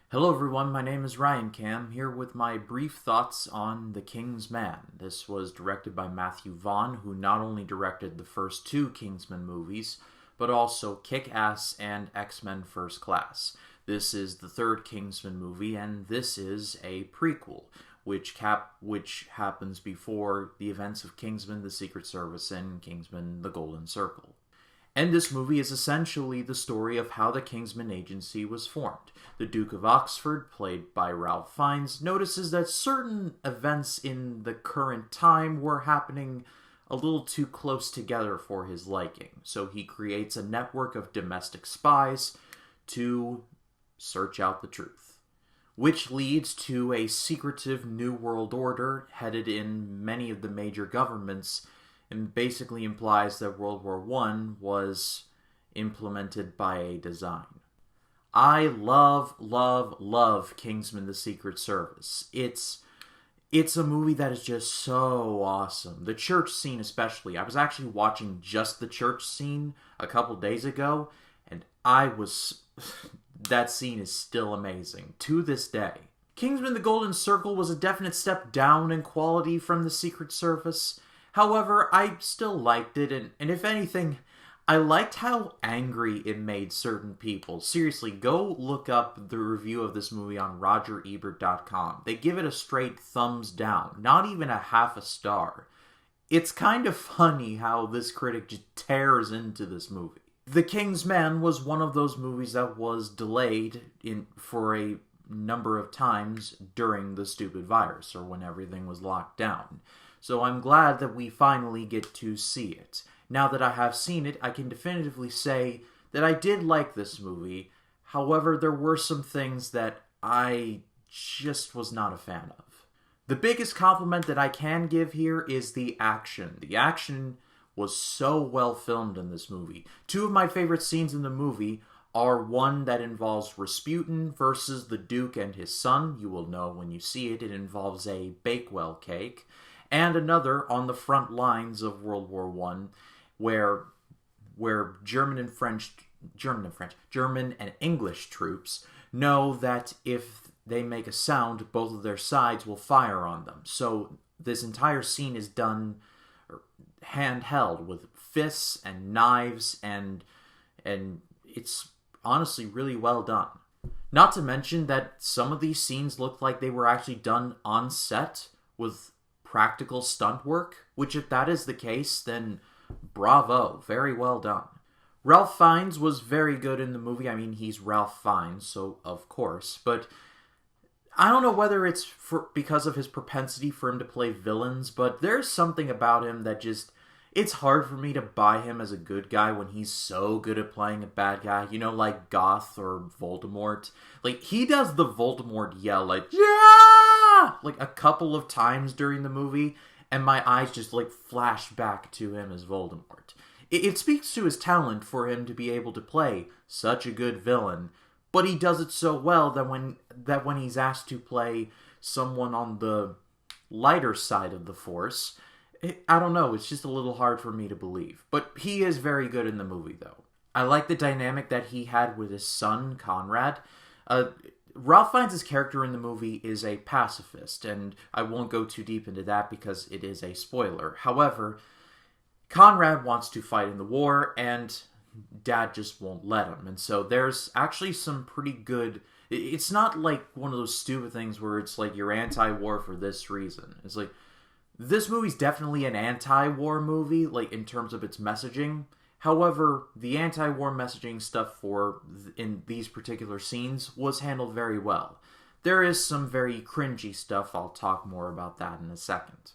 Hello everyone, my name is Ryan Cam, here with my brief thoughts on The Kingsman. This was directed by Matthew Vaughn, who not only directed the first two Kingsman movies, but also Kick-Ass and X-Men First Class. This is the third Kingsman movie, and this is a prequel, which happens before the events of Kingsman: The Secret Service and Kingsman: The Golden Circle. And this movie is essentially the story of how the Kingsman Agency was formed. The Duke of Oxford, played by Ralph Fiennes, notices that certain events in the current time were happening a little too close together for his liking. So he creates a network of domestic spies to search out the truth, which leads to a secretive New World Order headed in many of the major governments, and basically implies that World War I was implemented by a design. I love Kingsman: The Secret Service. It's a movie that is just so awesome. The church scene especially. I was actually watching just the church scene a couple days ago, and that scene is still amazing to this day. Kingsman: The Golden Circle was a definite step down in quality from The Secret Service. However, I still liked it, and if anything, I liked how angry it made certain people. Seriously, go look up the review of this movie on RogerEbert.com. They give it a straight thumbs down, not even a half a star. It's kind of funny how this critic just tears into this movie. The Kingsman was one of those movies that was delayed for a number of times during the stupid virus, or when everything was locked down. So I'm glad that we finally get to see it. Now that I have seen it, I can definitively say that I did like this movie. However, there were some things that I just was not a fan of. The biggest compliment that I can give here is the action. The action was so well filmed in this movie. Two of my favorite scenes in the movie are one that involves Rasputin versus the Duke and his son. You will know when you see it. It involves a Bakewell cake. And another on the front lines of World War I, where German and English troops know that if they make a sound, both of their sides will fire on them. So this entire scene is done handheld with fists and knives, and it's honestly really well done. Not to mention that some of these scenes looked like they were actually done on set with practical stunt work, which if that is the case, then bravo, very well done. Ralph Fiennes was very good in the movie. I mean, he's Ralph Fiennes, so of course, but I don't know whether it's because of his propensity for him to play villains, but there's something about him that just, it's hard for me to buy him as a good guy when he's so good at playing a bad guy, you know, like Goth or Voldemort. Like, he does the Voldemort yell, like, yeah! Like, a couple of times during the movie, and my eyes just, like, flash back to him as Voldemort. It speaks to his talent for him to be able to play such a good villain, but he does it so well that when he's asked to play someone on the lighter side of the Force, I don't know, it's just a little hard for me to believe. But he is very good in the movie, though. I like the dynamic that he had with his son, Conrad. Ralph Fiennes' character in the movie is a pacifist, and I won't go too deep into that because it is a spoiler. However, Conrad wants to fight in the war, and Dad just won't let him. And so there's actually some pretty good... It's not like one of those stupid things where it's like you're anti-war for this reason. It's like, this movie's definitely an anti-war movie, like, in terms of its messaging. However, the anti-war messaging stuff in these particular scenes was handled very well. There is some very cringy stuff. I'll talk more about that in a second.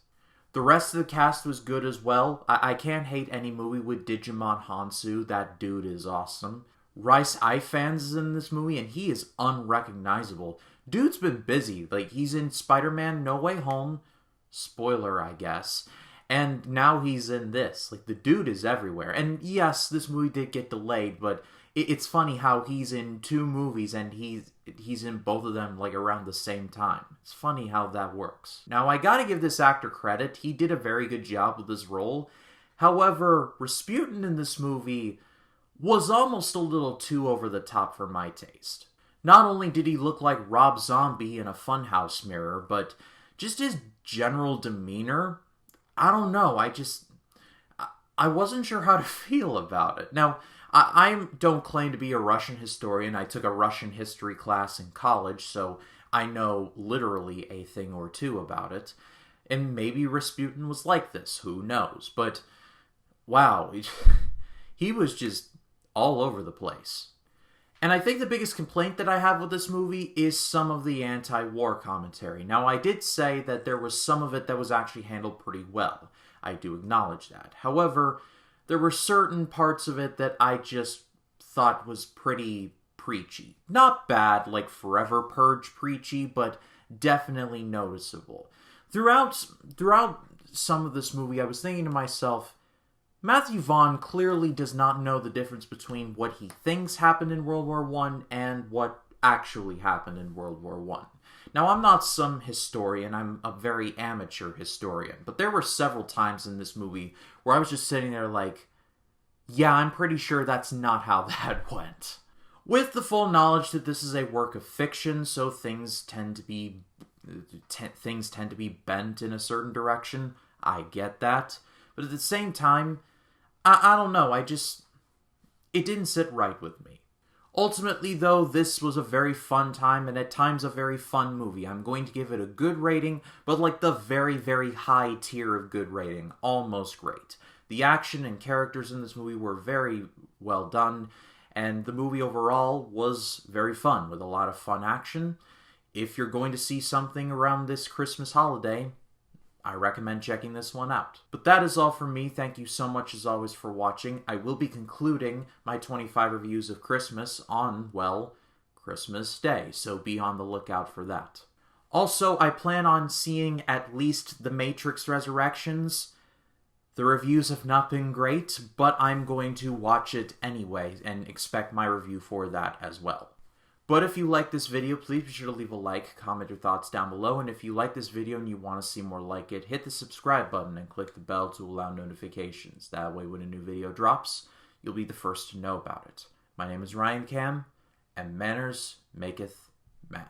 The rest of the cast was good as well. I can't hate any movie with Digimon Hansu. That dude is awesome. Rhys Ifans is in this movie, and he is unrecognizable. Dude's been busy. Like, he's in Spider-Man No Way Home. Spoiler, I guess. And now he's in this. Like, the dude is everywhere. And yes, this movie did get delayed, but it's funny how he's in two movies and he's in both of them, like, around the same time. It's funny how that works. Now, I gotta give this actor credit. He did a very good job with his role. However, Rasputin in this movie was almost a little too over the top for my taste. Not only did he look like Rob Zombie in a funhouse mirror, but just his general demeanor, I don't know, I wasn't sure how to feel about it. Now, I don't claim to be a Russian historian. I took a Russian history class in college, so I know literally a thing or two about it. And maybe Rasputin was like this, who knows. But, wow, he was just all over the place. And I think the biggest complaint that I have with this movie is some of the anti-war commentary. Now, I did say that there was some of it that was actually handled pretty well. I do acknowledge that. However, there were certain parts of it that I just thought was pretty preachy. Not bad, like Forever Purge preachy, but definitely noticeable. Throughout some of this movie, I was thinking to myself, Matthew Vaughn clearly does not know the difference between what he thinks happened in World War I and what actually happened in World War I. Now, I'm not some historian, I'm a very amateur historian, but there were several times in this movie where I was just sitting there like, yeah, I'm pretty sure that's not how that went. With the full knowledge that this is a work of fiction, so things tend to be bent in a certain direction. I get that. But at the same time, I don't know, it didn't sit right with me. Ultimately, though, this was a very fun time, and at times a very fun movie. I'm going to give it a good rating, but like the very, very high tier of good rating. Almost great. The action and characters in this movie were very well done, and the movie overall was very fun, with a lot of fun action. If you're going to see something around this Christmas holiday, I recommend checking this one out. But that is all from me. Thank you so much as always for watching. I will be concluding my 25 reviews of Christmas on, well, Christmas Day, so be on the lookout for that. Also, I plan on seeing at least The Matrix Resurrections. The reviews have not been great, but I'm going to watch it anyway and expect my review for that as well. But if you like this video, please be sure to leave a like, comment your thoughts down below, and if you like this video and you want to see more like it, hit the subscribe button and click the bell to allow notifications. That way when a new video drops, you'll be the first to know about it. My name is Ryan Cam, and manners maketh man.